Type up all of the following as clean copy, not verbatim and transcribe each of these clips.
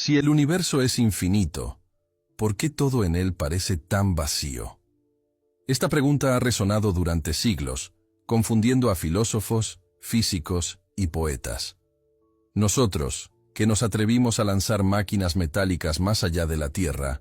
Si el universo es infinito, ¿por qué todo en él parece tan vacío? Esta pregunta ha resonado durante siglos, confundiendo a filósofos, físicos y poetas. Nosotros, que nos atrevimos a lanzar máquinas metálicas más allá de la Tierra,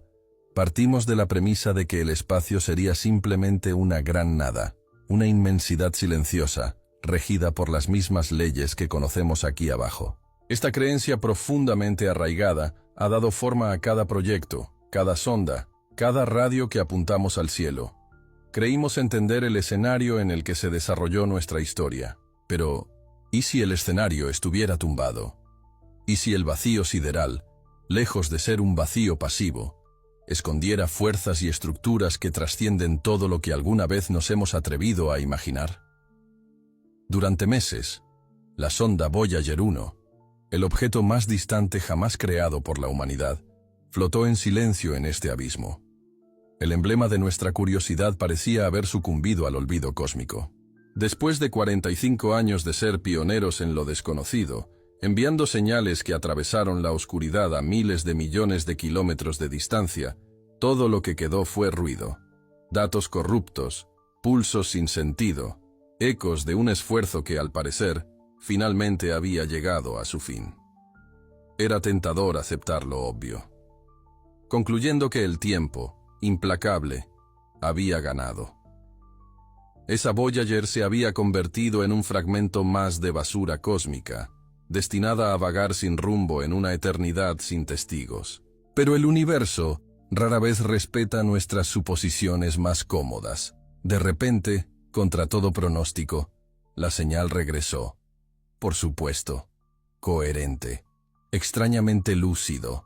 partimos de la premisa de que el espacio sería simplemente una gran nada, una inmensidad silenciosa, regida por las mismas leyes que conocemos aquí abajo. Esta creencia profundamente arraigada ha dado forma a cada proyecto, cada sonda, cada radio que apuntamos al cielo. Creímos entender el escenario en el que se desarrolló nuestra historia. Pero, ¿y si el escenario estuviera tumbado? ¿Y si el vacío sideral, lejos de ser un vacío pasivo, escondiera fuerzas y estructuras que trascienden todo lo que alguna vez nos hemos atrevido a imaginar? Durante meses, la sonda Voyager 1, el objeto más distante jamás creado por la humanidad, flotó en silencio en este abismo. El emblema de nuestra curiosidad parecía haber sucumbido al olvido cósmico. Después de 45 años de ser pioneros en lo desconocido, enviando señales que atravesaron la oscuridad a miles de millones de kilómetros de distancia, todo lo que quedó fue ruido. Datos corruptos, pulsos sin sentido, ecos de un esfuerzo que, al parecer, finalmente había llegado a su fin. Era tentador aceptar lo obvio, concluyendo que el tiempo, implacable, había ganado. Esa Voyager se había convertido en un fragmento más de basura cósmica, destinada a vagar sin rumbo en una eternidad sin testigos. Pero el universo rara vez respeta nuestras suposiciones más cómodas. De repente, contra todo pronóstico, la señal regresó. Por supuesto, coherente, extrañamente lúcido.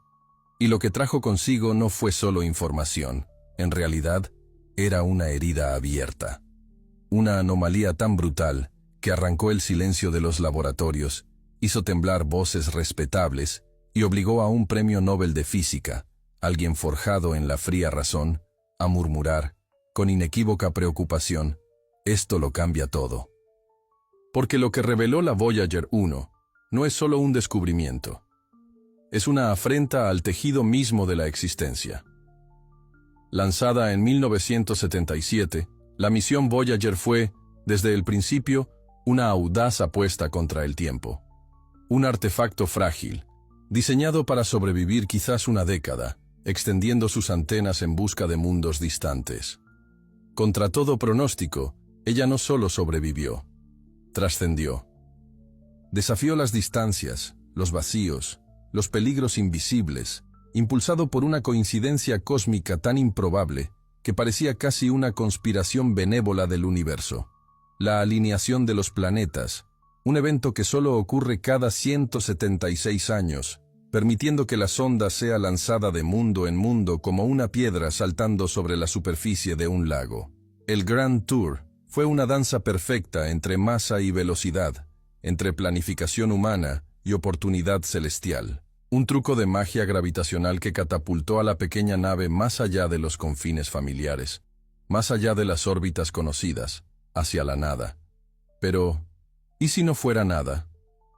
Y lo que trajo consigo no fue solo información, en realidad, era una herida abierta. Una anomalía tan brutal que arrancó el silencio de los laboratorios, hizo temblar voces respetables y obligó a un premio Nobel de Física, alguien forjado en la fría razón, a murmurar, con inequívoca preocupación, «Esto lo cambia todo». Porque lo que reveló la Voyager 1 no es solo un descubrimiento. Es una afrenta al tejido mismo de la existencia. Lanzada en 1977, la misión Voyager fue, desde el principio, una audaz apuesta contra el tiempo. Un artefacto frágil, diseñado para sobrevivir quizás una década, extendiendo sus antenas en busca de mundos distantes. Contra todo pronóstico, ella no solo sobrevivió, trascendió. Desafió las distancias, los vacíos, los peligros invisibles, impulsado por una coincidencia cósmica tan improbable que parecía casi una conspiración benévola del universo. La alineación de los planetas, un evento que solo ocurre cada 176 años, permitiendo que la sonda sea lanzada de mundo en mundo como una piedra saltando sobre la superficie de un lago. El Grand Tour fue una danza perfecta entre masa y velocidad, entre planificación humana y oportunidad celestial. Un truco de magia gravitacional que catapultó a la pequeña nave más allá de los confines familiares, más allá de las órbitas conocidas, hacia la nada. Pero, ¿y si no fuera nada?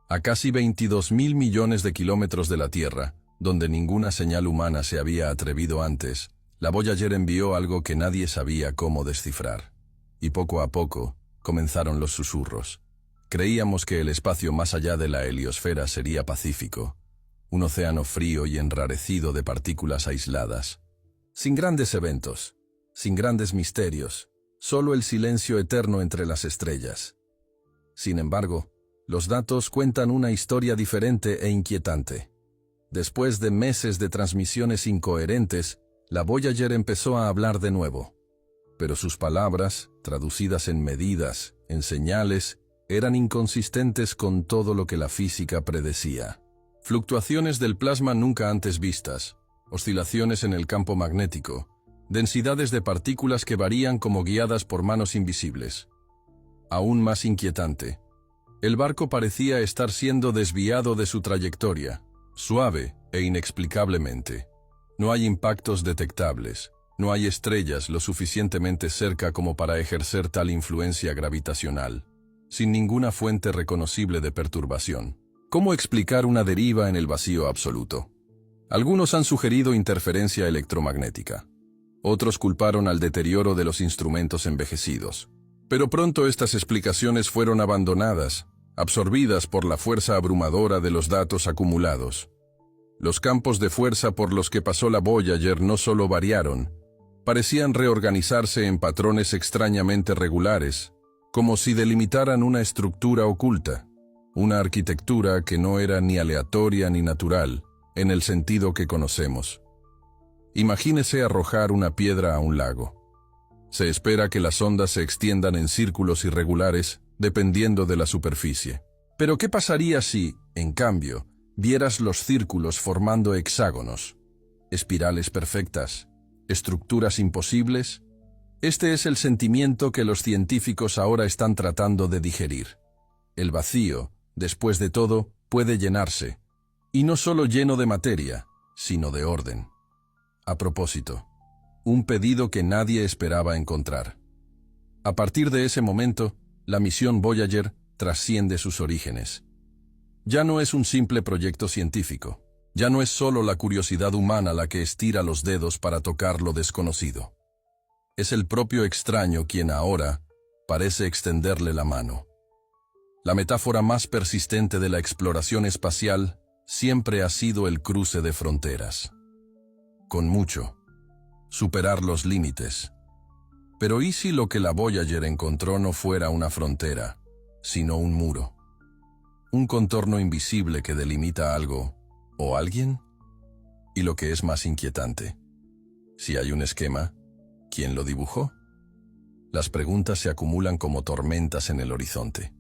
A casi 22.000 millones de kilómetros de la Tierra, donde ninguna señal humana se había atrevido antes, la Voyager envió algo que nadie sabía cómo descifrar. Y poco a poco, comenzaron los susurros. Creíamos que el espacio más allá de la heliosfera sería pacífico, un océano frío y enrarecido de partículas aisladas, sin grandes eventos, sin grandes misterios, solo el silencio eterno entre las estrellas. Sin embargo, los datos cuentan una historia diferente e inquietante. Después de meses de transmisiones incoherentes, la Voyager empezó a hablar de nuevo. Pero sus palabras, traducidas en medidas, en señales, eran inconsistentes con todo lo que la física predecía. Fluctuaciones del plasma nunca antes vistas, oscilaciones en el campo magnético, densidades de partículas que varían como guiadas por manos invisibles. Aún más inquietante, el barco parecía estar siendo desviado de su trayectoria, suave e inexplicablemente. No hay impactos detectables, no hay estrellas lo suficientemente cerca como para ejercer tal influencia gravitacional, sin ninguna fuente reconocible de perturbación. ¿Cómo explicar una deriva en el vacío absoluto? Algunos han sugerido interferencia electromagnética. Otros culparon al deterioro de los instrumentos envejecidos. Pero pronto estas explicaciones fueron abandonadas, absorbidas por la fuerza abrumadora de los datos acumulados. Los campos de fuerza por los que pasó la Voyager no solo variaron, parecían reorganizarse en patrones extrañamente regulares, como si delimitaran una estructura oculta, una arquitectura que no era ni aleatoria ni natural, en el sentido que conocemos. Imagínese arrojar una piedra a un lago. Se espera que las ondas se extiendan en círculos irregulares, dependiendo de la superficie. Pero ¿qué pasaría si, en cambio, vieras los círculos formando hexágonos, espirales perfectas, estructuras imposibles? Este es el sentimiento que los científicos ahora están tratando de digerir. El vacío, después de todo, puede llenarse, y no solo lleno de materia, sino de orden. A propósito, un pedido que nadie esperaba encontrar. A partir de ese momento, la misión Voyager trasciende sus orígenes. Ya no es un simple proyecto científico. Ya no es solo la curiosidad humana la que estira los dedos para tocar lo desconocido. Es el propio extraño quien ahora parece extenderle la mano. La metáfora más persistente de la exploración espacial siempre ha sido el cruce de fronteras. Con mucho, superar los límites. Pero ¿y si lo que la Voyager encontró no fuera una frontera, sino un muro? Un contorno invisible que delimita algo, o alguien. Y lo que es más inquietante, si hay un esquema, ¿quién lo dibujó? Las preguntas se acumulan como tormentas en el horizonte.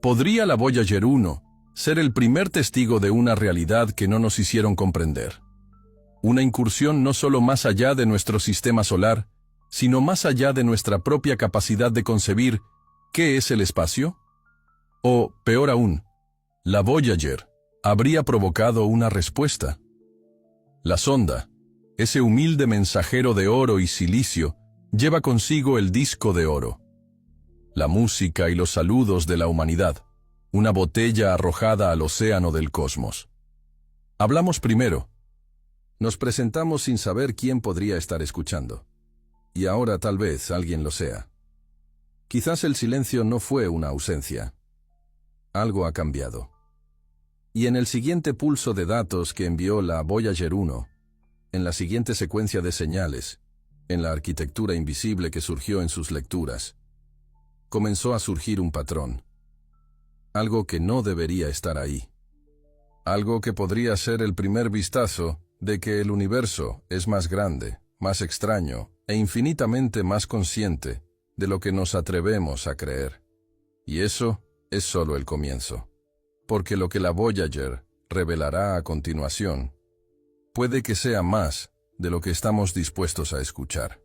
¿Podría la Voyager 1 ser el primer testigo de una realidad que no nos hicieron comprender? Una incursión no solo más allá de nuestro sistema solar, sino más allá de nuestra propia capacidad de concebir ¿qué es el espacio? O, peor aún, la Voyager habría provocado una respuesta. La sonda, ese humilde mensajero de oro y silicio, lleva consigo el disco de oro. La música y los saludos de la humanidad, una botella arrojada al océano del cosmos. Hablamos primero. Nos presentamos sin saber quién podría estar escuchando. Y ahora tal vez alguien lo sea. Quizás el silencio no fue una ausencia. Algo ha cambiado. Y en el siguiente pulso de datos que envió la Voyager 1, en la siguiente secuencia de señales, en la arquitectura invisible que surgió en sus lecturas, comenzó a surgir un patrón. Algo que no debería estar ahí. Algo que podría ser el primer vistazo de que el universo es más grande, más extraño e infinitamente más consciente de lo que nos atrevemos a creer. Y eso es solo el comienzo. Porque lo que la Voyager revelará a continuación puede que sea más de lo que estamos dispuestos a escuchar.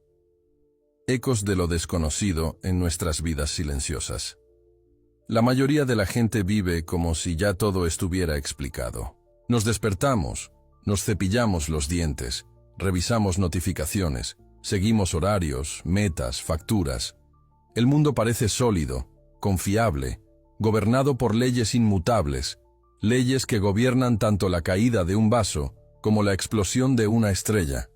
Ecos de lo desconocido en nuestras vidas silenciosas. La mayoría de la gente vive como si ya todo estuviera explicado. Nos despertamos, nos cepillamos los dientes, revisamos notificaciones, seguimos horarios, metas, facturas. El mundo parece sólido, confiable, gobernado por leyes inmutables, leyes que gobiernan tanto la caída de un vaso como la explosión de una estrella.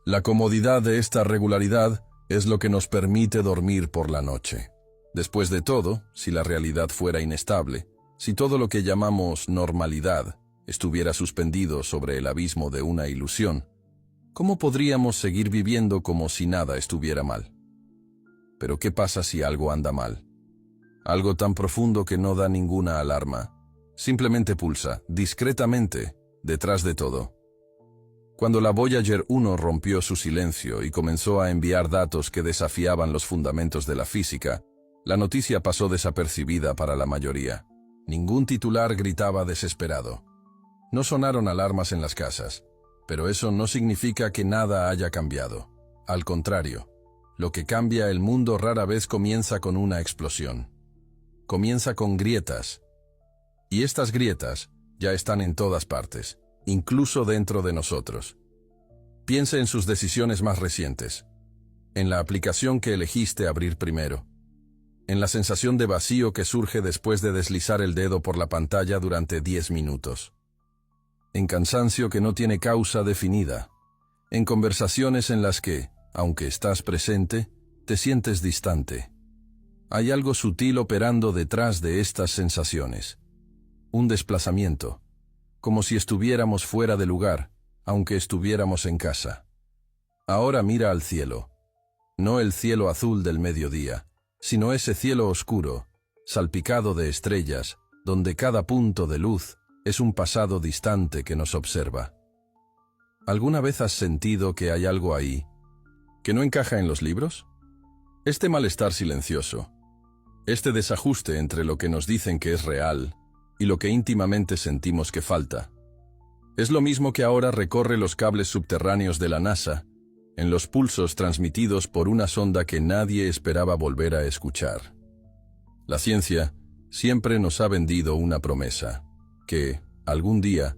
La comodidad de esta regularidad es lo que nos permite dormir por la noche. Después de todo, si la realidad fuera inestable, si todo lo que llamamos normalidad estuviera suspendido sobre el abismo de una ilusión, ¿cómo podríamos seguir viviendo como si nada estuviera mal? Pero ¿qué pasa si algo anda mal? Algo tan profundo que no da ninguna alarma. Simplemente pulsa, discretamente, detrás de todo. Cuando la Voyager 1 rompió su silencio y comenzó a enviar datos que desafiaban los fundamentos de la física, la noticia pasó desapercibida para la mayoría. Ningún titular gritaba desesperado. No sonaron alarmas en las casas, pero eso no significa que nada haya cambiado. Al contrario, lo que cambia el mundo rara vez comienza con una explosión. Comienza con grietas. Y estas grietas ya están en todas partes, incluso dentro de nosotros. Piense en sus decisiones más recientes, en la aplicación que elegiste abrir primero, en la sensación de vacío que surge después de deslizar el dedo por la pantalla durante 10 minutos. en cansancio que no tiene causa definida, en conversaciones en las que, aunque estás presente, te sientes distante. Hay algo sutil operando detrás de estas sensaciones. Un desplazamiento, como si estuviéramos fuera de lugar, aunque estuviéramos en casa. Ahora mira al cielo. No el cielo azul del mediodía, sino ese cielo oscuro, salpicado de estrellas, donde cada punto de luz es un pasado distante que nos observa. ¿Alguna vez has sentido que hay algo ahí que no encaja en los libros? Este malestar silencioso, este desajuste entre lo que nos dicen que es real y lo que íntimamente sentimos que falta, es lo mismo que ahora recorre los cables subterráneos de la NASA, en los pulsos transmitidos por una sonda que nadie esperaba volver a escuchar. La ciencia siempre nos ha vendido una promesa, que, algún día,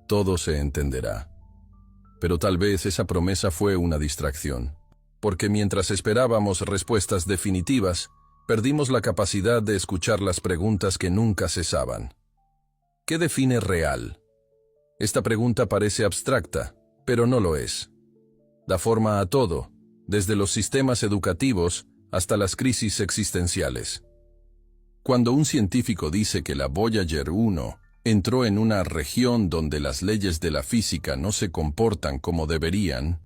todo se entenderá. Pero tal vez esa promesa fue una distracción, porque mientras esperábamos respuestas definitivas, perdimos la capacidad de escuchar las preguntas que nunca cesaban. ¿Qué define real? Esta pregunta parece abstracta, pero no lo es. Da forma a todo, desde los sistemas educativos hasta las crisis existenciales. Cuando un científico dice que la Voyager 1 entró en una región donde las leyes de la física no se comportan como deberían,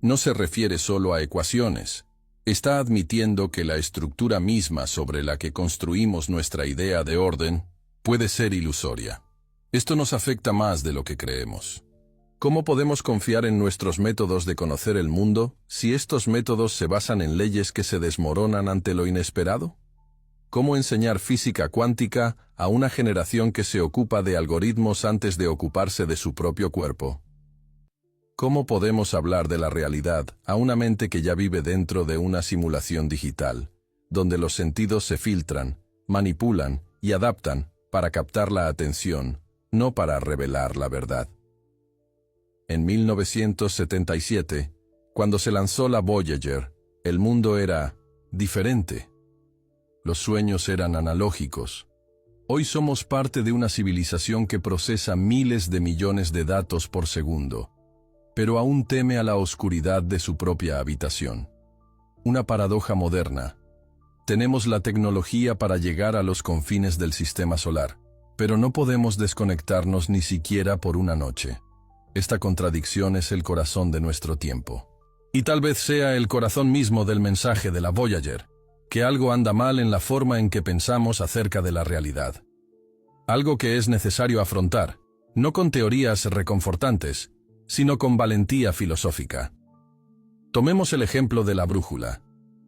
no se refiere solo a ecuaciones. Está admitiendo que la estructura misma sobre la que construimos nuestra idea de orden puede ser ilusoria. Esto nos afecta más de lo que creemos. ¿Cómo podemos confiar en nuestros métodos de conocer el mundo si estos métodos se basan en leyes que se desmoronan ante lo inesperado? ¿Cómo enseñar física cuántica a una generación que se ocupa de algoritmos antes de ocuparse de su propio cuerpo? ¿Cómo podemos hablar de la realidad a una mente que ya vive dentro de una simulación digital, donde los sentidos se filtran, manipulan y adaptan para captar la atención, no para revelar la verdad? En 1977, cuando se lanzó la Voyager, el mundo era diferente. Los sueños eran analógicos. Hoy somos parte de una civilización que procesa miles de millones de datos por segundo, pero aún teme a la oscuridad de su propia habitación. Una paradoja moderna. Tenemos la tecnología para llegar a los confines del sistema solar, pero no podemos desconectarnos ni siquiera por una noche. Esta contradicción es el corazón de nuestro tiempo. Y tal vez sea el corazón mismo del mensaje de la Voyager, que algo anda mal en la forma en que pensamos acerca de la realidad. Algo que es necesario afrontar, no con teorías reconfortantes, sino con valentía filosófica. Tomemos el ejemplo de la brújula.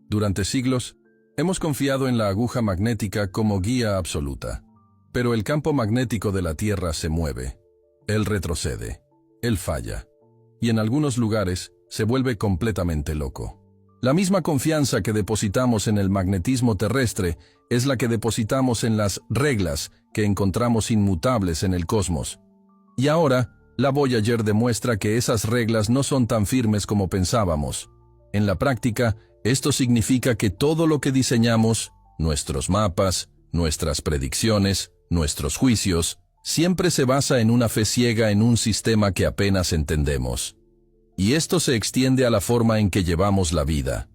Durante siglos, hemos confiado en la aguja magnética como guía absoluta. Pero el campo magnético de la Tierra se mueve. Él retrocede. Él falla. Y en algunos lugares se vuelve completamente loco. La misma confianza que depositamos en el magnetismo terrestre es la que depositamos en las reglas que encontramos inmutables en el cosmos. Y ahora, la Voyager demuestra que esas reglas no son tan firmes como pensábamos. En la práctica, esto significa que todo lo que diseñamos, nuestros mapas, nuestras predicciones, nuestros juicios, siempre se basa en una fe ciega en un sistema que apenas entendemos. Y esto se extiende a la forma en que llevamos la vida.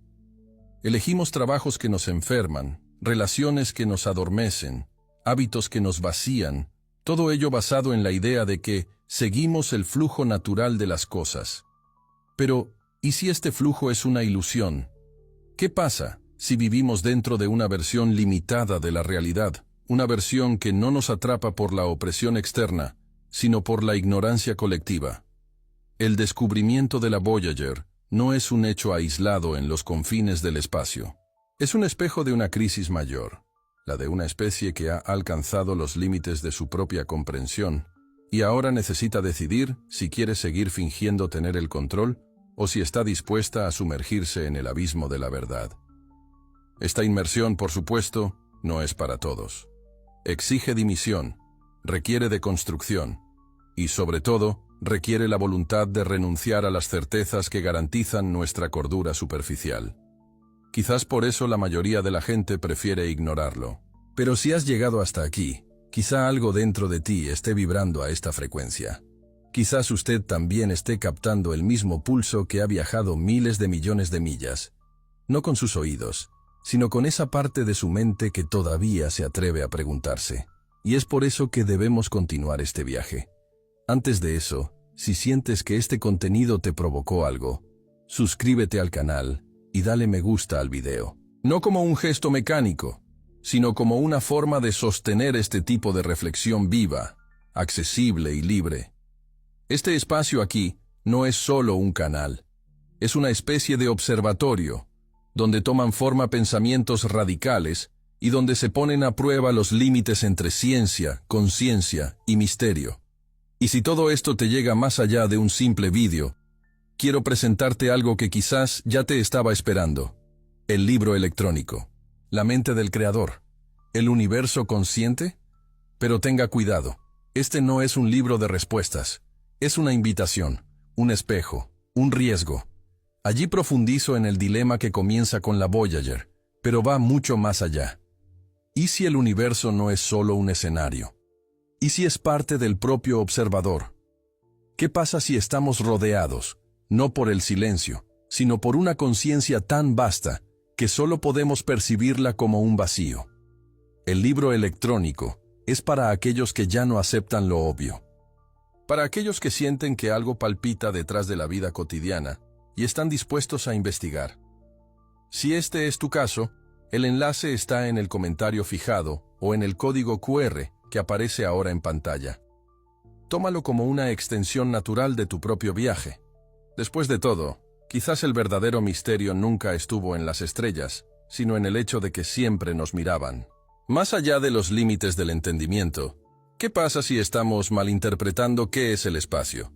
Elegimos trabajos que nos enferman, relaciones que nos adormecen, hábitos que nos vacían, todo ello basado en la idea de que seguimos el flujo natural de las cosas. Pero, ¿y si este flujo es una ilusión? ¿Qué pasa si vivimos dentro de una versión limitada de la realidad, una versión que no nos atrapa por la opresión externa, sino por la ignorancia colectiva? El descubrimiento de la Voyager no es un hecho aislado en los confines del espacio. Es un espejo de una crisis mayor, la de una especie que ha alcanzado los límites de su propia comprensión y ahora necesita decidir si quiere seguir fingiendo tener el control o si está dispuesta a sumergirse en el abismo de la verdad. Esta inmersión, por supuesto, no es para todos. Exige dimisión, requiere de construcción y, sobre todo, requiere la voluntad de renunciar a las certezas que garantizan nuestra cordura superficial. Quizás por eso la mayoría de la gente prefiere ignorarlo. Pero si has llegado hasta aquí, quizá algo dentro de ti esté vibrando a esta frecuencia. Quizás usted también esté captando el mismo pulso que ha viajado miles de millones de millas, no con sus oídos, sino con esa parte de su mente que todavía se atreve a preguntarse. Y es por eso que debemos continuar este viaje. Antes de eso, si sientes que este contenido te provocó algo, suscríbete al canal y dale me gusta al video. No como un gesto mecánico, sino como una forma de sostener este tipo de reflexión viva, accesible y libre. Este espacio aquí no es solo un canal, es una especie de observatorio, donde toman forma pensamientos radicales y donde se ponen a prueba los límites entre ciencia, conciencia y misterio. Y si todo esto te llega más allá de un simple vídeo, quiero presentarte algo que quizás ya te estaba esperando. El libro electrónico. La mente del creador. ¿El universo consciente? Pero tenga cuidado, este no es un libro de respuestas. Es una invitación, un espejo, un riesgo. Allí profundizo en el dilema que comienza con la Voyager, pero va mucho más allá. ¿Y si el universo no es solo un escenario? ¿Y si es parte del propio observador? ¿Qué pasa si estamos rodeados, no por el silencio, sino por una conciencia tan vasta que solo podemos percibirla como un vacío? El libro electrónico es para aquellos que ya no aceptan lo obvio. Para aquellos que sienten que algo palpita detrás de la vida cotidiana y están dispuestos a investigar. Si este es tu caso, el enlace está en el comentario fijado o en el código QR que aparece ahora en pantalla. Tómalo como una extensión natural de tu propio viaje. Después de todo, quizás el verdadero misterio nunca estuvo en las estrellas, sino en el hecho de que siempre nos miraban. Más allá de los límites del entendimiento, ¿qué pasa si estamos malinterpretando qué es el espacio?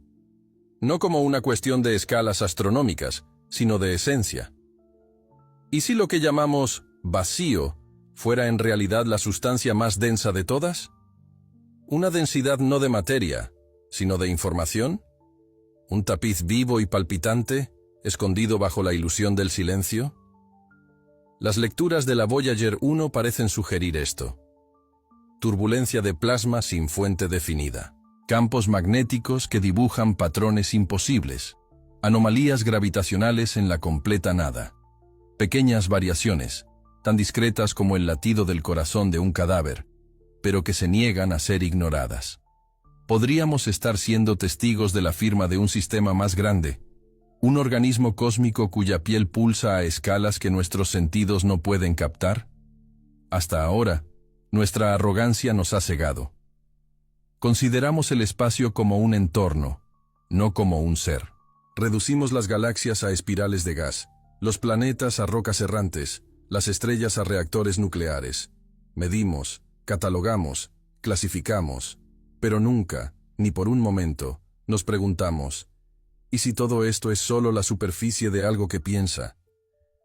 No como una cuestión de escalas astronómicas, sino de esencia. ¿Y si lo que llamamos vacío fuera en realidad la sustancia más densa de todas? Una densidad no de materia, sino de información. ¿Un tapiz vivo y palpitante, escondido bajo la ilusión del silencio? Las lecturas de la Voyager 1 parecen sugerir esto. Turbulencia de plasma sin fuente definida. Campos magnéticos que dibujan patrones imposibles. Anomalías gravitacionales en la completa nada. Pequeñas variaciones, tan discretas como el latido del corazón de un cadáver, pero que se niegan a ser ignoradas. Podríamos estar siendo testigos de la firma de un sistema más grande, un organismo cósmico cuya piel pulsa a escalas que nuestros sentidos no pueden captar. Hasta ahora, nuestra arrogancia nos ha cegado. Consideramos el espacio como un entorno, no como un ser. Reducimos las galaxias a espirales de gas, los planetas a rocas errantes, las estrellas a reactores nucleares. Medimos, catalogamos, clasificamos, pero nunca, ni por un momento, nos preguntamos, ¿y si todo esto es solo la superficie de algo que piensa?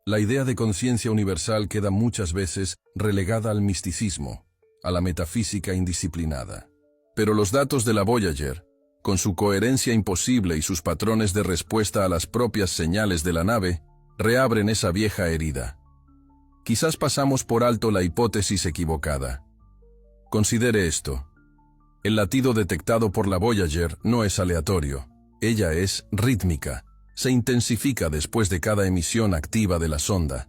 La idea de conciencia universal queda muchas veces relegada al misticismo, a la metafísica indisciplinada. Pero los datos de la Voyager, con su coherencia imposible y sus patrones de respuesta a las propias señales de la nave, reabren esa vieja herida. Quizás pasamos por alto la hipótesis equivocada. Considere esto. El latido detectado por la Voyager no es aleatorio. Ella es rítmica. Se intensifica después de cada emisión activa de la sonda,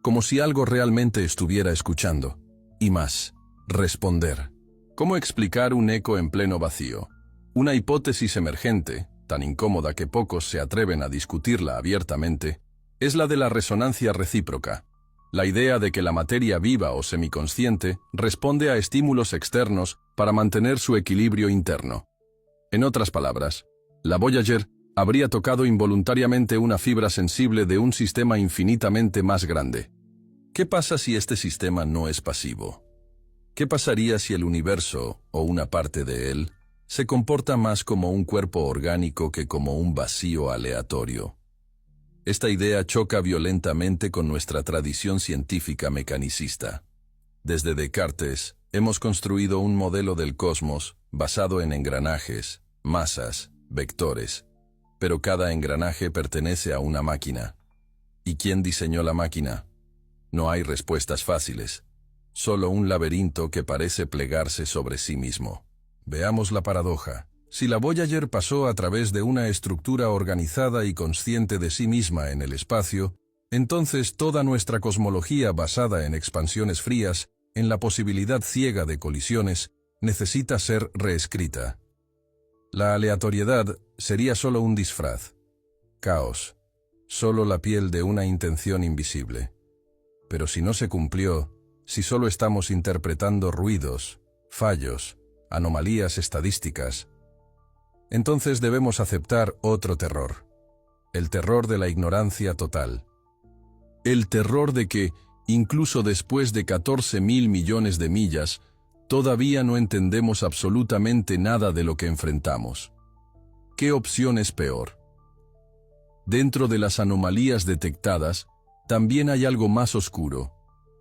como si algo realmente estuviera escuchando. Y más, responder. ¿Cómo explicar un eco en pleno vacío? Una hipótesis emergente, tan incómoda que pocos se atreven a discutirla abiertamente, es la de la resonancia recíproca. La idea de que la materia viva o semiconsciente responde a estímulos externos para mantener su equilibrio interno. En otras palabras, la Voyager habría tocado involuntariamente una fibra sensible de un sistema infinitamente más grande. ¿Qué pasa si este sistema no es pasivo? ¿Qué pasaría si el universo, o una parte de él, se comporta más como un cuerpo orgánico que como un vacío aleatorio? Esta idea choca violentamente con nuestra tradición científica mecanicista. Desde Descartes, hemos construido un modelo del cosmos basado en engranajes, masas, vectores. Pero cada engranaje pertenece a una máquina. ¿Y quién diseñó la máquina? No hay respuestas fáciles. Solo un laberinto que parece plegarse sobre sí mismo. Veamos la paradoja. Si la Voyager pasó a través de una estructura organizada y consciente de sí misma en el espacio, entonces toda nuestra cosmología basada en expansiones frías, en la posibilidad ciega de colisiones, necesita ser reescrita. La aleatoriedad sería solo un disfraz. Caos. Solo la piel de una intención invisible. Pero si no se cumplió, si solo estamos interpretando ruidos, fallos, anomalías estadísticas, entonces debemos aceptar otro terror. El terror de la ignorancia total. El terror de que, incluso después de 14.000 millones de millas, todavía no entendemos absolutamente nada de lo que enfrentamos. ¿Qué opción es peor? Dentro de las anomalías detectadas, también hay algo más oscuro.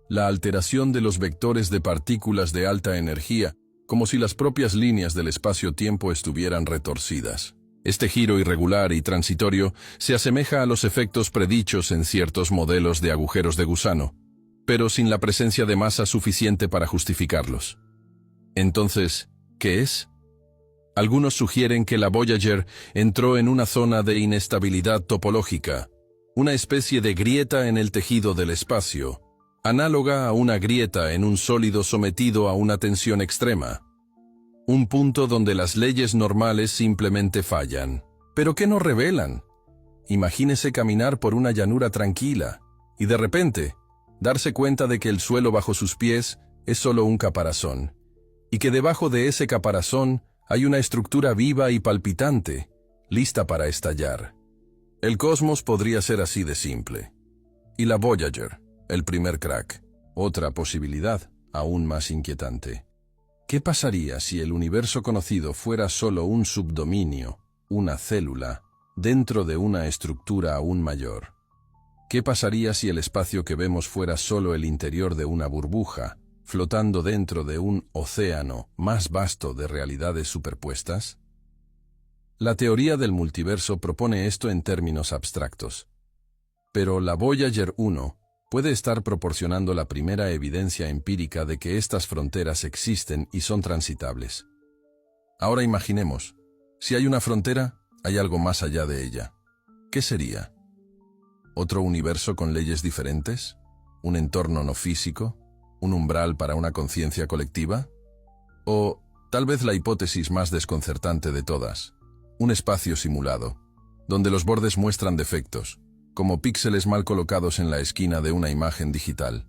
La alteración de los vectores de partículas de alta energía, como si las propias líneas del espacio-tiempo estuvieran retorcidas. Este giro irregular y transitorio se asemeja a los efectos predichos en ciertos modelos de agujeros de gusano, pero sin la presencia de masa suficiente para justificarlos. Entonces, ¿qué es? Algunos sugieren que la Voyager entró en una zona de inestabilidad topológica, una especie de grieta en el tejido del espacio, análoga a una grieta en un sólido sometido a una tensión extrema. Un punto donde las leyes normales simplemente fallan. ¿Pero qué nos revelan? Imagínese caminar por una llanura tranquila y de repente darse cuenta de que el suelo bajo sus pies es solo un caparazón y que debajo de ese caparazón hay una estructura viva y palpitante, lista para estallar. El cosmos podría ser así de simple. Y la Voyager, el primer crack, otra posibilidad aún más inquietante. ¿Qué pasaría si el universo conocido fuera solo un subdominio, una célula, dentro de una estructura aún mayor? ¿Qué pasaría si el espacio que vemos fuera solo el interior de una burbuja, flotando dentro de un océano más vasto de realidades superpuestas? La teoría del multiverso propone esto en términos abstractos. Pero la Voyager 1 puede estar proporcionando la primera evidencia empírica de que estas fronteras existen y son transitables. Ahora imaginemos, si hay una frontera, hay algo más allá de ella. ¿Qué sería? ¿Otro universo con leyes diferentes? ¿Un entorno no físico? ¿Un umbral para una conciencia colectiva? O, tal vez la hipótesis más desconcertante de todas, un espacio simulado, donde los bordes muestran defectos, como píxeles mal colocados en la esquina de una imagen digital.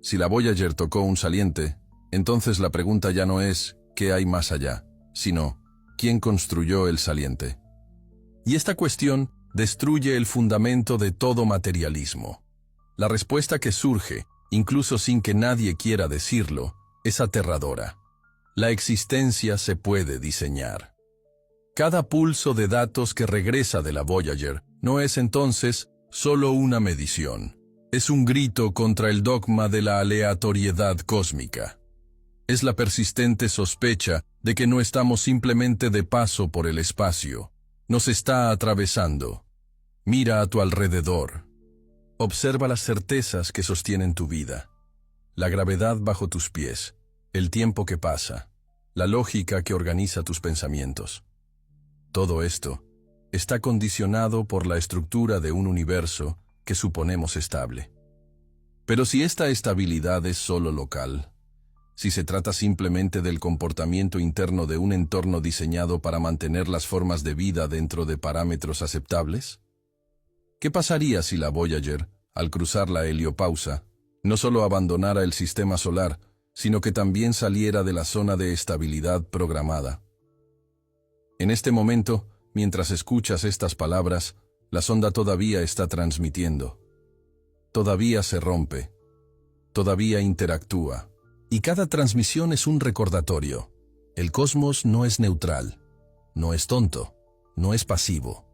Si la Voyager tocó un saliente, entonces la pregunta ya no es ¿qué hay más allá?, sino ¿quién construyó el saliente? Y esta cuestión destruye el fundamento de todo materialismo. La respuesta que surge, incluso sin que nadie quiera decirlo, es aterradora. La existencia se puede diseñar. Cada pulso de datos que regresa de la Voyager no es entonces solo una medición. Es un grito contra el dogma de la aleatoriedad cósmica. Es la persistente sospecha de que no estamos simplemente de paso por el espacio. Nos está atravesando. Mira a tu alrededor. Observa las certezas que sostienen tu vida. La gravedad bajo tus pies, el tiempo que pasa, la lógica que organiza tus pensamientos. Todo esto está condicionado por la estructura de un universo que suponemos estable. Pero si esta estabilidad es solo local, si se trata simplemente del comportamiento interno de un entorno diseñado para mantener las formas de vida dentro de parámetros aceptables, ¿qué pasaría si la Voyager, al cruzar la heliopausa, no solo abandonara el sistema solar, sino que también saliera de la zona de estabilidad programada? En este momento, mientras escuchas estas palabras, la sonda todavía está transmitiendo. Todavía se rompe. Todavía interactúa. Y cada transmisión es un recordatorio. El cosmos no es neutral. No es tonto. No es pasivo.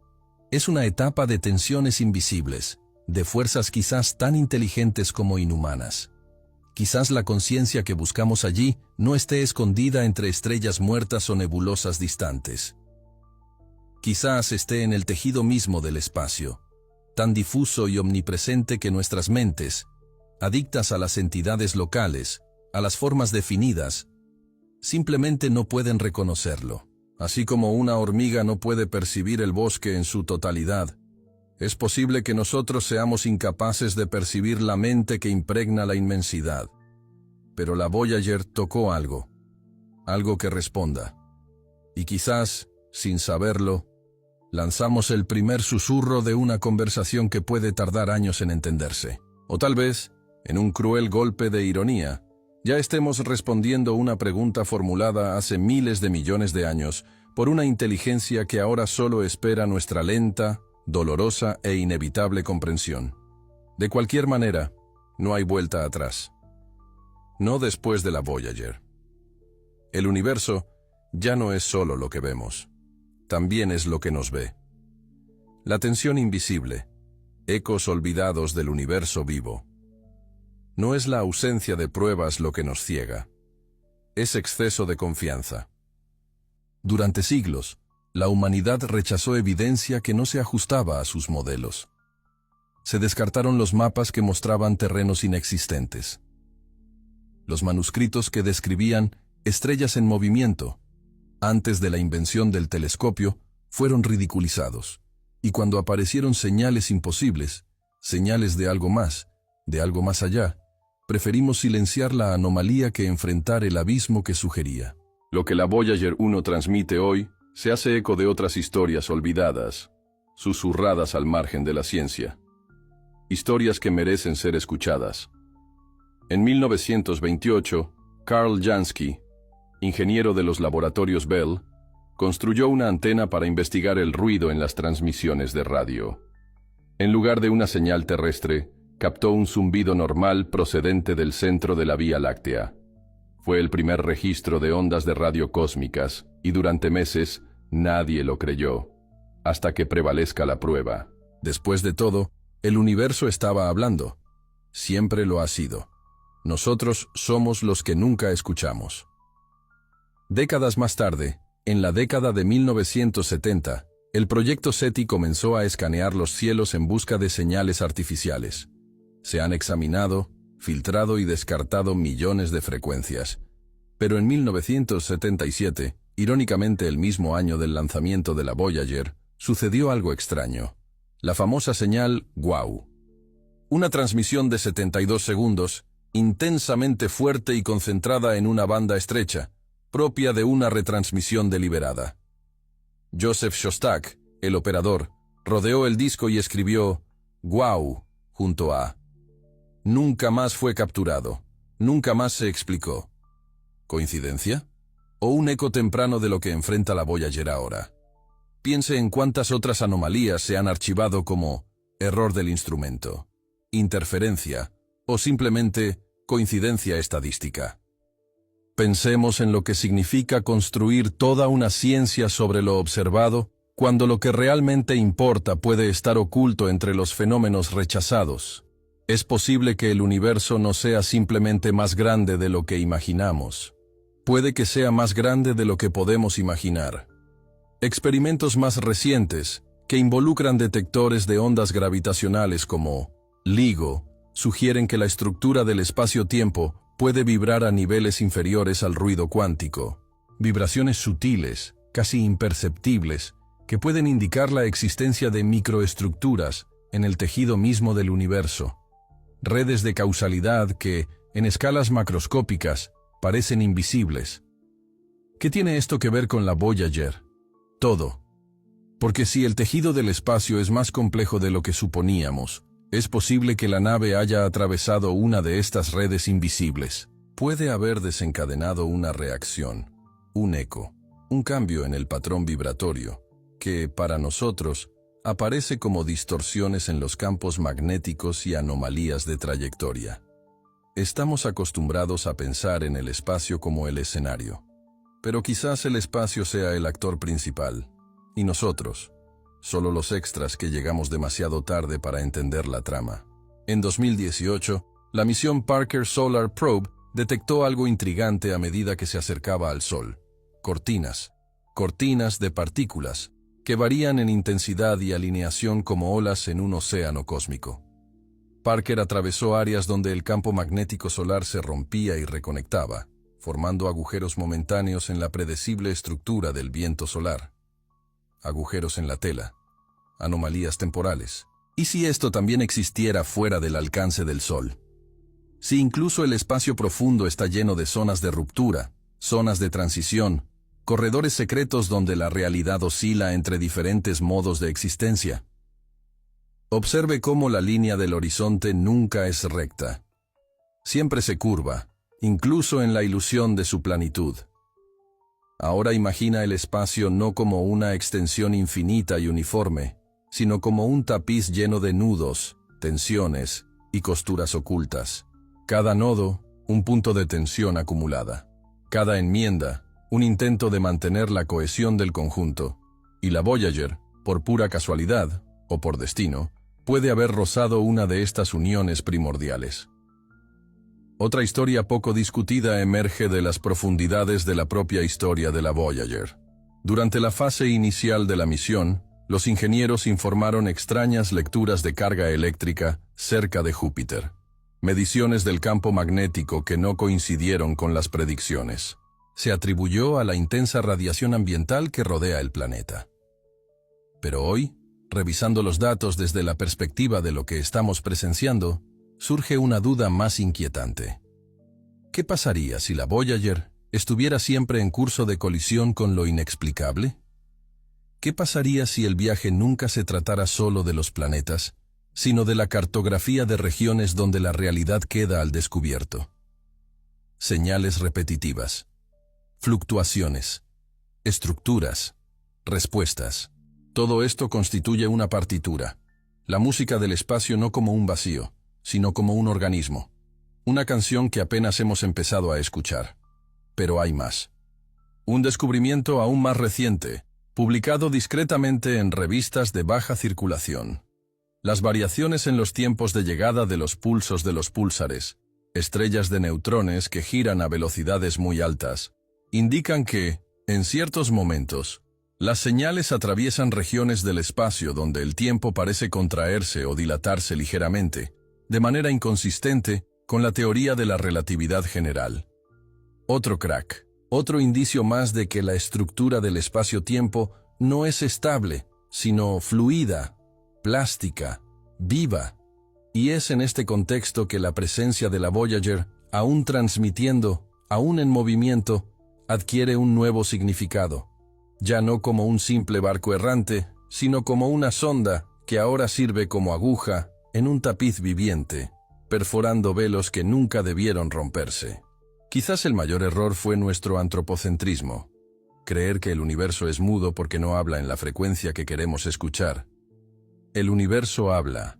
Es una etapa de tensiones invisibles, de fuerzas quizás tan inteligentes como inhumanas. Quizás la conciencia que buscamos allí no esté escondida entre estrellas muertas o nebulosas distantes. Quizás esté en el tejido mismo del espacio, tan difuso y omnipresente que nuestras mentes, adictas a las entidades locales, a las formas definidas, simplemente no pueden reconocerlo. Así como una hormiga no puede percibir el bosque en su totalidad, es posible que nosotros seamos incapaces de percibir la mente que impregna la inmensidad. Pero la Voyager tocó algo que responda. Y quizás, sin saberlo, lanzamos el primer susurro de una conversación que puede tardar años en entenderse. O tal vez, en un cruel golpe de ironía, ya estemos respondiendo una pregunta formulada hace miles de millones de años por una inteligencia que ahora solo espera nuestra lenta, dolorosa e inevitable comprensión. De cualquier manera, no hay vuelta atrás. No después de la Voyager. El universo ya no es solo lo que vemos, también es lo que nos ve. La tensión invisible, ecos olvidados del universo vivo. No es la ausencia de pruebas lo que nos ciega, es exceso de confianza. Durante siglos, la humanidad rechazó evidencia que no se ajustaba a sus modelos. Se descartaron los mapas que mostraban terrenos inexistentes. Los manuscritos que describían estrellas en movimiento, antes de la invención del telescopio, fueron ridiculizados. Y cuando aparecieron señales imposibles, señales de algo más allá, preferimos silenciar la anomalía que enfrentar el abismo que sugería. Lo que la Voyager 1 transmite hoy se hace eco de otras historias olvidadas, susurradas al margen de la ciencia. Historias que merecen ser escuchadas. En 1928, Carl Jansky, ingeniero de los laboratorios Bell, construyó una antena para investigar el ruido en las transmisiones de radio. En lugar de una señal terrestre, captó un zumbido normal procedente del centro de la Vía Láctea. Fue el primer registro de ondas de radio cósmicas, y durante meses nadie lo creyó, hasta que prevalezca la prueba. Después de todo, el universo estaba hablando. Siempre lo ha sido. Nosotros somos los que nunca escuchamos. Décadas más tarde, en la década de 1970, el proyecto SETI comenzó a escanear los cielos en busca de señales artificiales. Se han examinado, filtrado y descartado millones de frecuencias. Pero en 1977, irónicamente el mismo año del lanzamiento de la Voyager, sucedió algo extraño. La famosa señal WOW. Una transmisión de 72 segundos, intensamente fuerte y concentrada en una banda estrecha, propia de una retransmisión deliberada. Joseph Shostak, el operador, rodeó el disco y escribió «Wow» junto a. Nunca más fue capturado, nunca más se explicó. ¿Coincidencia? ¿O un eco temprano de lo que enfrenta la Voyager ahora? Piense en cuántas otras anomalías se han archivado como error del instrumento, interferencia o simplemente coincidencia estadística. Pensemos en lo que significa construir toda una ciencia sobre lo observado, cuando lo que realmente importa puede estar oculto entre los fenómenos rechazados. Es posible que el universo no sea simplemente más grande de lo que imaginamos. Puede que sea más grande de lo que podemos imaginar. Experimentos más recientes, que involucran detectores de ondas gravitacionales como LIGO, sugieren que la estructura del espacio-tiempo puede vibrar a niveles inferiores al ruido cuántico. Vibraciones sutiles, casi imperceptibles, que pueden indicar la existencia de microestructuras en el tejido mismo del universo. Redes de causalidad que, en escalas macroscópicas, parecen invisibles. ¿Qué tiene esto que ver con la Voyager? Todo. Porque si el tejido del espacio es más complejo de lo que suponíamos, es posible que la nave haya atravesado una de estas redes invisibles. Puede haber desencadenado una reacción, un eco, un cambio en el patrón vibratorio, que, para nosotros, aparece como distorsiones en los campos magnéticos y anomalías de trayectoria. Estamos acostumbrados a pensar en el espacio como el escenario, pero quizás el espacio sea el actor principal, y nosotros, solo los extras que llegamos demasiado tarde para entender la trama. En 2018, la misión Parker Solar Probe detectó algo intrigante a medida que se acercaba al Sol. Cortinas de partículas, que varían en intensidad y alineación como olas en un océano cósmico. Parker atravesó áreas donde el campo magnético solar se rompía y reconectaba, formando agujeros momentáneos en la predecible estructura del viento solar. Agujeros en la tela. Anomalías temporales. ¿Y si esto también existiera fuera del alcance del Sol? Si incluso el espacio profundo está lleno de zonas de ruptura, zonas de transición, corredores secretos donde la realidad oscila entre diferentes modos de existencia. Observe cómo la línea del horizonte nunca es recta. Siempre se curva, incluso en la ilusión de su planitud. Ahora imagina el espacio no como una extensión infinita y uniforme, sino como un tapiz lleno de nudos, tensiones y costuras ocultas. Cada nodo, un punto de tensión acumulada. Cada enmienda, un intento de mantener la cohesión del conjunto. Y la Voyager, por pura casualidad, o por destino, puede haber rozado una de estas uniones primordiales. Otra historia poco discutida emerge de las profundidades de la propia historia de la Voyager. Durante la fase inicial de la misión, los ingenieros informaron extrañas lecturas de carga eléctrica cerca de Júpiter. Mediciones del campo magnético que no coincidieron con las predicciones. Se atribuyó a la intensa radiación ambiental que rodea el planeta. Pero hoy, revisando los datos desde la perspectiva de lo que estamos presenciando, surge una duda más inquietante. ¿Qué pasaría si la Voyager estuviera siempre en curso de colisión con lo inexplicable? ¿Qué pasaría si el viaje nunca se tratara solo de los planetas, sino de la cartografía de regiones donde la realidad queda al descubierto? Señales repetitivas, fluctuaciones, estructuras, respuestas. Todo esto constituye una partitura. La música del espacio no como un vacío, sino como un organismo. Una canción que apenas hemos empezado a escuchar. Pero hay más. Un descubrimiento aún más reciente, publicado discretamente en revistas de baja circulación. Las variaciones en los tiempos de llegada de los pulsos de los púlsares, estrellas de neutrones que giran a velocidades muy altas, indican que, en ciertos momentos, las señales atraviesan regiones del espacio donde el tiempo parece contraerse o dilatarse ligeramente, de manera inconsistente con la teoría de la relatividad general. Otro crack. Otro indicio más de que la estructura del espacio-tiempo no es estable, sino fluida, plástica, viva. Y es en este contexto que la presencia de la Voyager, aún transmitiendo, aún en movimiento, adquiere un nuevo significado. Ya no como un simple barco errante, sino como una sonda que ahora sirve como aguja en un tapiz viviente, perforando velos que nunca debieron romperse. Quizás el mayor error fue nuestro antropocentrismo, creer que el universo es mudo porque no habla en la frecuencia que queremos escuchar. El universo habla.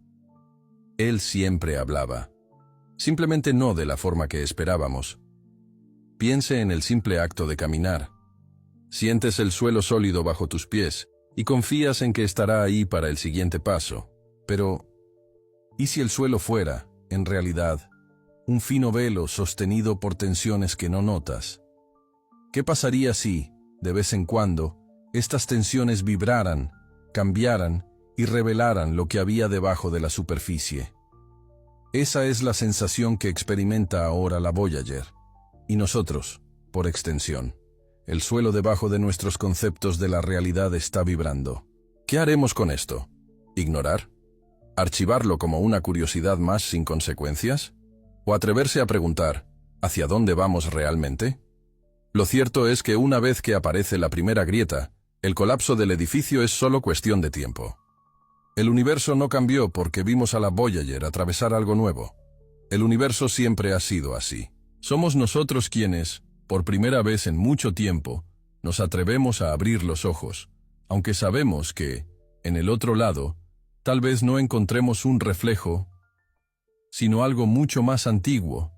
Él siempre hablaba. Simplemente no de la forma que esperábamos. Piense en el simple acto de caminar. Sientes el suelo sólido bajo tus pies y confías en que estará ahí para el siguiente paso. Pero, ¿y si el suelo fuera, en realidad, un fino velo sostenido por tensiones que no notas? ¿Qué pasaría si, de vez en cuando, estas tensiones vibraran, cambiaran y revelaran lo que había debajo de la superficie? Esa es la sensación que experimenta ahora la Voyager. Y nosotros, por extensión. El suelo debajo de nuestros conceptos de la realidad está vibrando. ¿Qué haremos con esto? ¿Ignorar? ¿Archivarlo como una curiosidad más sin consecuencias? ¿O atreverse a preguntar, ¿hacia dónde vamos realmente? Lo cierto es que una vez que aparece la primera grieta, el colapso del edificio es solo cuestión de tiempo. El universo no cambió porque vimos a la Voyager atravesar algo nuevo. El universo siempre ha sido así. Somos nosotros quienes, por primera vez en mucho tiempo, nos atrevemos a abrir los ojos, aunque sabemos que, en el otro lado, tal vez no encontremos un reflejo, sino algo mucho más antiguo,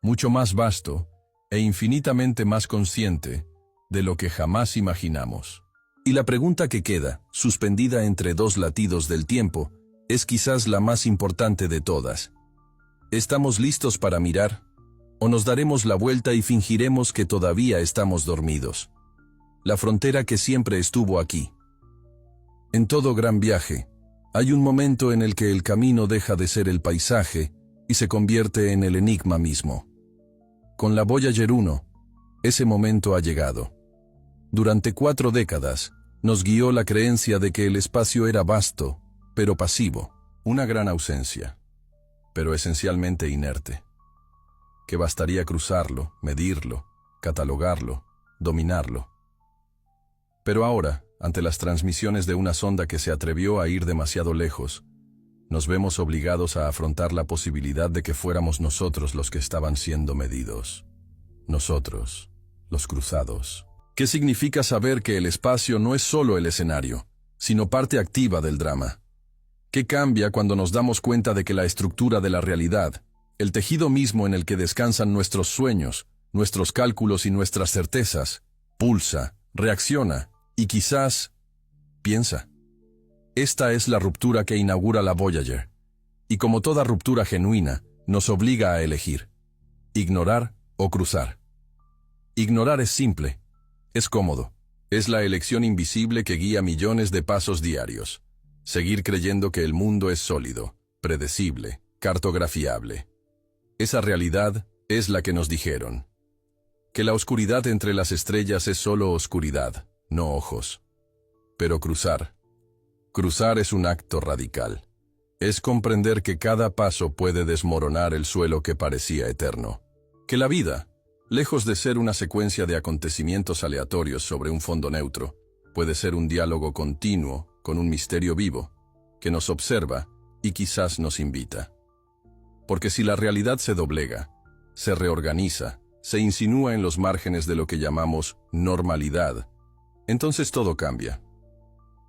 mucho más vasto e infinitamente más consciente de lo que jamás imaginamos. Y la pregunta que queda, suspendida entre dos latidos del tiempo, es quizás la más importante de todas. ¿Estamos listos para mirar? ¿O nos daremos la vuelta y fingiremos que todavía estamos dormidos? La frontera que siempre estuvo aquí. En todo gran viaje, hay un momento en el que el camino deja de ser el paisaje y se convierte en el enigma mismo. con la Voyager 1, ese momento ha llegado. Durante 4 décadas, nos guió la creencia de que el espacio era vasto, pero pasivo, una gran ausencia, pero esencialmente inerte, que bastaría cruzarlo, medirlo, catalogarlo, dominarlo. Pero ahora, ante las transmisiones de una sonda que se atrevió a ir demasiado lejos, nos vemos obligados a afrontar la posibilidad de que fuéramos nosotros los que estaban siendo medidos. Nosotros, los cruzados. ¿Qué significa saber que el espacio no es solo el escenario, sino parte activa del drama? ¿Qué cambia cuando nos damos cuenta de que la estructura de la realidad, el tejido mismo en el que descansan nuestros sueños, nuestros cálculos y nuestras certezas, pulsa, reacciona y quizás piensa? Esta es la ruptura que inaugura la Voyager, y como toda ruptura genuina, nos obliga a elegir: ignorar o cruzar. Ignorar es simple, es cómodo, es la elección invisible que guía millones de pasos diarios. Seguir creyendo que el mundo es sólido, predecible, cartografiable. Esa realidad es la que nos dijeron. Que la oscuridad entre las estrellas es solo oscuridad, no ojos. Pero cruzar es un acto radical. Es comprender que cada paso puede desmoronar el suelo que parecía eterno. Que la vida, lejos de ser una secuencia de acontecimientos aleatorios sobre un fondo neutro, puede ser un diálogo continuo con un misterio vivo, que nos observa y quizás nos invita. Porque si la realidad se doblega, se reorganiza, se insinúa en los márgenes de lo que llamamos normalidad, entonces todo cambia.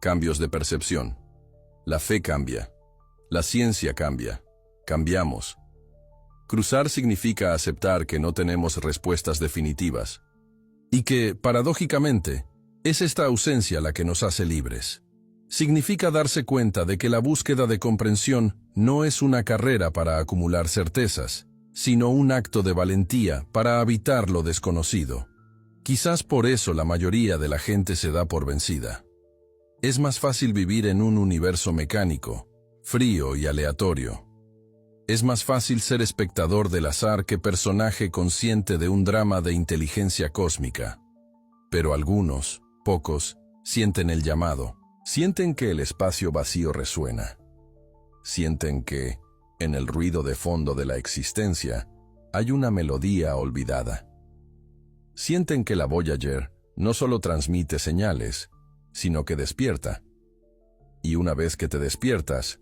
Cambios de percepción. La fe cambia. La ciencia cambia. Cambiamos. Cruzar significa aceptar que no tenemos respuestas definitivas. Y que, paradójicamente, es esta ausencia la que nos hace libres. Significa darse cuenta de que la búsqueda de comprensión no es una carrera para acumular certezas, sino un acto de valentía para habitar lo desconocido. Quizás por eso la mayoría de la gente se da por vencida. Es más fácil vivir en un universo mecánico, frío y aleatorio. Es más fácil ser espectador del azar que personaje consciente de un drama de inteligencia cósmica. Pero algunos, pocos, sienten el llamado. Sienten que el espacio vacío resuena. Sienten que, en el ruido de fondo de la existencia, hay una melodía olvidada. Sienten que la Voyager no solo transmite señales, sino que despierta. Y una vez que te despiertas,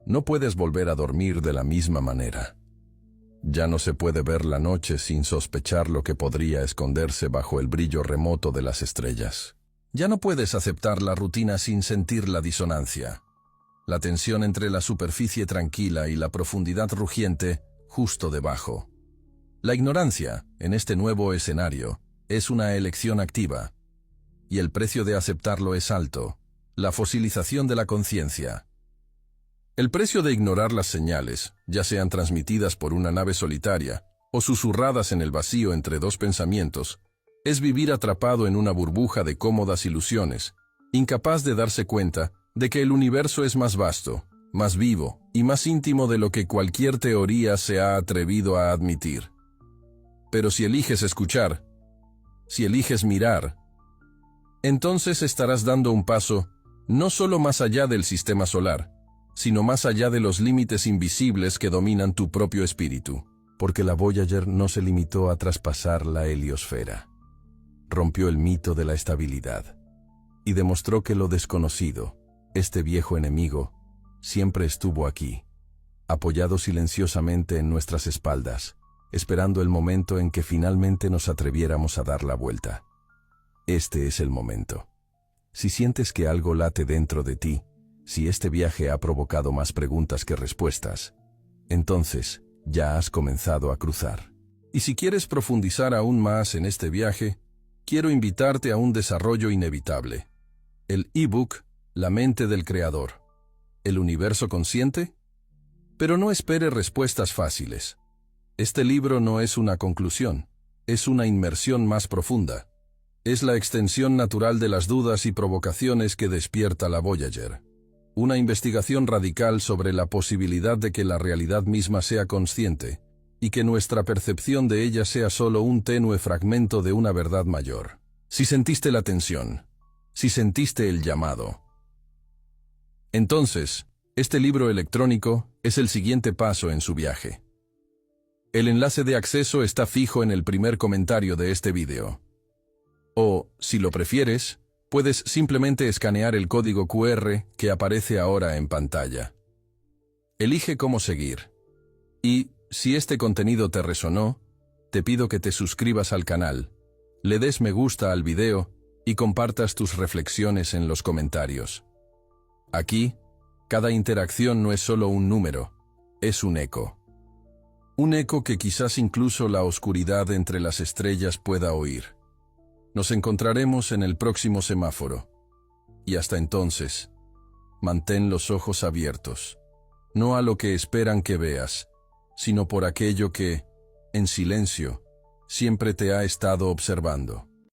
no puedes volver a dormir de la misma manera. Ya no se puede ver la noche sin sospechar lo que podría esconderse bajo el brillo remoto de las estrellas. Ya no puedes aceptar la rutina sin sentir la disonancia, la tensión entre la superficie tranquila y la profundidad rugiente justo debajo. La ignorancia, en este nuevo escenario, es una elección activa, y el precio de aceptarlo es alto: la fosilización de la conciencia. El precio de ignorar las señales, ya sean transmitidas por una nave solitaria o susurradas en el vacío entre dos pensamientos, es vivir atrapado en una burbuja de cómodas ilusiones, incapaz de darse cuenta de que el universo es más vasto, más vivo y más íntimo de lo que cualquier teoría se ha atrevido a admitir. Pero si eliges escuchar, si eliges mirar, entonces estarás dando un paso no solo más allá del sistema solar, sino más allá de los límites invisibles que dominan tu propio espíritu. Porque la Voyager no se limitó a traspasar la heliosfera. Rompió el mito de la estabilidad y demostró que lo desconocido, este viejo enemigo, siempre estuvo aquí, apoyado silenciosamente en nuestras espaldas, esperando el momento en que finalmente nos atreviéramos a dar la vuelta. Este es el momento. Si sientes que algo late dentro de ti, si este viaje ha provocado más preguntas que respuestas, entonces ya has comenzado a cruzar. Y si quieres profundizar aún más en este viaje, quiero invitarte a un desarrollo inevitable. El ebook La mente del creador. ¿El universo consciente? Pero no espere respuestas fáciles. Este libro no es una conclusión, es una inmersión más profunda. Es la extensión natural de las dudas y provocaciones que despierta la Voyager. Una investigación radical sobre la posibilidad de que la realidad misma sea consciente, y que nuestra percepción de ella sea solo un tenue fragmento de una verdad mayor. Si sentiste la tensión, si sentiste el llamado, entonces, este libro electrónico es el siguiente paso en su viaje. El enlace de acceso está fijo en el primer comentario de este video. O, si lo prefieres, puedes simplemente escanear el código QR que aparece ahora en pantalla. Elige cómo seguir. Y, si este contenido te resonó, te pido que te suscribas al canal, le des me gusta al video y compartas tus reflexiones en los comentarios. Aquí, cada interacción no es solo un número, es un eco. Un eco que quizás incluso la oscuridad entre las estrellas pueda oír. Nos encontraremos en el próximo semáforo. Y hasta entonces, mantén los ojos abiertos, no a lo que esperan que veas, sino por aquello que, en silencio, siempre te ha estado observando.